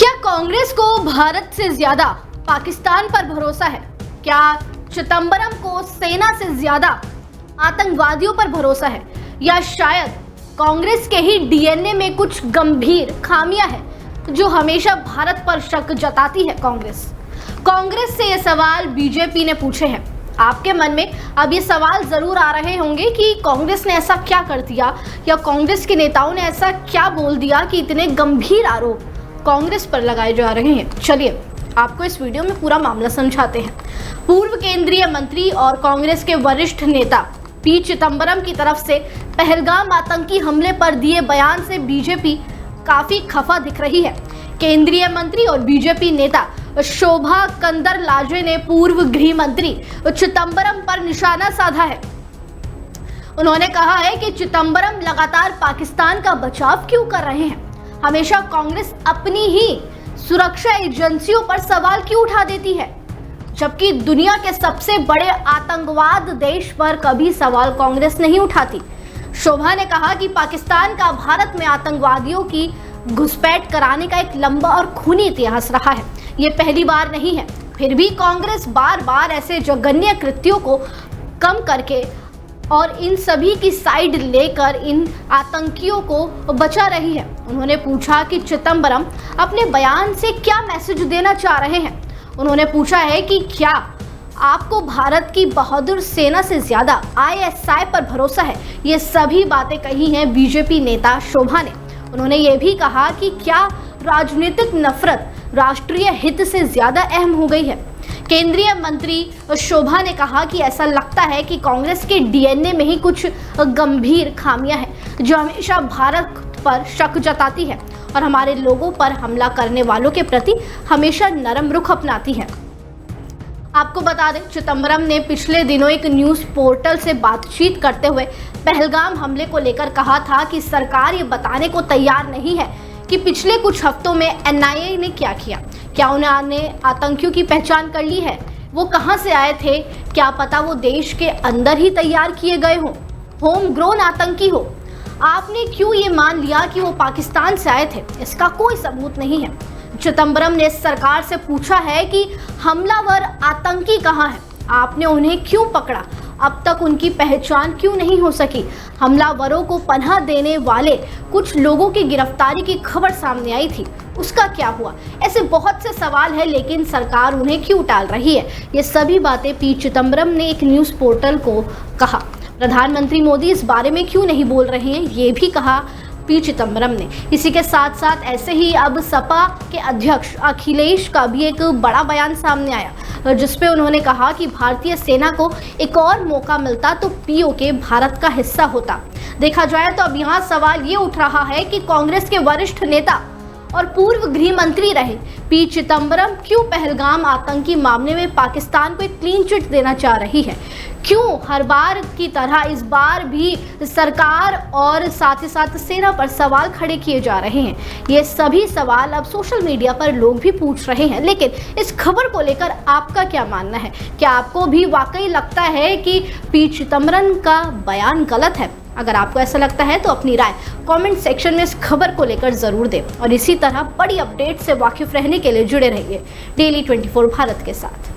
क्या कांग्रेस को भारत से ज्यादा पाकिस्तान पर भरोसा है? क्या चिदंबरम को सेना से ज्यादा आतंकवादियों पर भरोसा है? या शायद कांग्रेस के ही डीएनए में कुछ गंभीर खामियां हैं जो हमेशा भारत पर शक जताती है? कांग्रेस से ये सवाल बीजेपी ने पूछे हैं। आपके मन में अब ये सवाल जरूर आ रहे होंगे कि कांग्रेस ने ऐसा क्या कर दिया या कांग्रेस के नेताओं ने ऐसा क्या बोल दिया कि इतने गंभीर आरोप कांग्रेस पर लगाए जा रहे हैं। चलिए आपको इस वीडियो में पूरा मामला समझाते हैं। पूर्व केंद्रीय मंत्री और कांग्रेस के वरिष्ठ नेता पी चिदंबरम की तरफ से पहलगाम आतंकी हमले पर दिए बयान से बीजेपी काफी खफा दिख रही है। केंद्रीय मंत्री और बीजेपी नेता शोभा कंदरलाजे ने पूर्व गृह मंत्री चिदंबरम पर निशाना साधा है। उन्होंने कहा है कि चिदंबरम लगातार पाकिस्तान का बचाव क्यों कर रहे हैं? हमेशा कांग्रेस अपनी ही सुरक्षा एजेंसियों पर सवाल क्यों उठा देती है, जबकि दुनिया के सबसे बड़े आतंकवाद देश पर कभी सवाल कांग्रेस नहीं उठाती। शोभा ने कहा कि पाकिस्तान का भारत में आतंकवादियों की घुसपैठ कराने का एक लंबा और खूनी इतिहास रहा है। ये पहली बार नहीं है, फिर भी कांग्रेस बार बार ऐसे जघन्य कृत्यों को कम करके और इन सभी की साइड लेकर इन आतंकियों को बचा रही है। उन्होंने पूछा कि चिदंबरम अपने बयान से क्या मैसेज देना चाह रहे हैं। उन्होंने पूछा है कि क्या आपको भारत की बहादुर सेना से ज्यादा आईएसआई पर भरोसा है? ये सभी बातें कही हैं बीजेपी नेता शोभा ने। उन्होंने ये भी कहा कि क्या राजनीतिक नफरत राष्ट्रीय हित से ज्यादा अहम हो गई है? केंद्रीय मंत्री शोभा ने कहा कि ऐसा लगता है कि कांग्रेस के डीएनए में ही कुछ गंभीर खामियां हैं जो हमेशा भारत पर शक जताती है और हमारे लोगों पर हमला करने वालों के प्रति हमेशा नरम रुख अपनाती है। आपको बता दें, चिदंबरम ने पिछले दिनों एक न्यूज़ पोर्टल से बातचीत करते हुए पहलगाम हमले को लेकर कहा था कि सरकार ये बताने को तैयार नहीं है कि पिछले कुछ हफ्तों में एनआईए ने क्या किया। क्या उन्होंने आतंकियों की पहचान कर ली है? वो कहां से आए थे? क्या पता वो देश के अंदर ही तैयार किए गए हों, होम ग्रोन आतंकी हो। आपने क्यों ये मान लिया कि वो पाकिस्तान से आए थे? इसका कोई सबूत नहीं है। चिदंबरम ने सरकार से पूछा है कि हमलावर आतंकी कहां है? आपने उन्हें क्यों पकड़ा? अब तक उनकी पहचान क्यों नहीं हो सकी? हमलावरों को पनाह देने वाले कुछ लोगों की गिरफ्तारी की खबर सामने आई थी, उसका क्या हुआ? ऐसे बहुत से सवाल हैं, लेकिन सरकार उन्हें क्यों टाल रही है? ये सभी बातें पी चिदंबरम ने एक न्यूज़ पोर्टल को कहा। प्रधानमंत्री मोदी इस बारे में क्यों नहीं बोल रहे हैं, ये भी कहा पी चिदंबरम ने। इसी के साथ साथ ऐसे ही अब सपा के अध्यक्ष अखिलेश का भी एक बड़ा बयान सामने आया, जिसपे उन्होंने कहा कि भारतीय सेना को एक और मौका मिलता तो पीओके भारत का हिस्सा होता। देखा जाए तो अब यहाँ सवाल ये उठ रहा है कि कांग्रेस के वरिष्ठ नेता और पूर्व गृह मंत्री रहे पी चिदंबरम क्यों पहलगाम आतंकी मामले में पाकिस्तान को एक क्लीन चिट देना चाह रही है? क्यों हर बार की तरह इस बार भी सरकार और साथ ही साथ सेना पर सवाल खड़े किए जा रहे हैं? ये सभी सवाल अब सोशल मीडिया पर लोग भी पूछ रहे हैं, लेकिन इस खबर को लेकर आपका क्या मानना है? क्या आपको भी वाकई लगता है कि पी चिदंबरम का बयान गलत है? अगर आपको ऐसा लगता है तो अपनी राय कमेंट सेक्शन में इस खबर को लेकर जरूर दें और इसी तरह बड़ी अपडेट से वाकिफ रहने के लिए जुड़े रहिए डेली 24 भारत के साथ।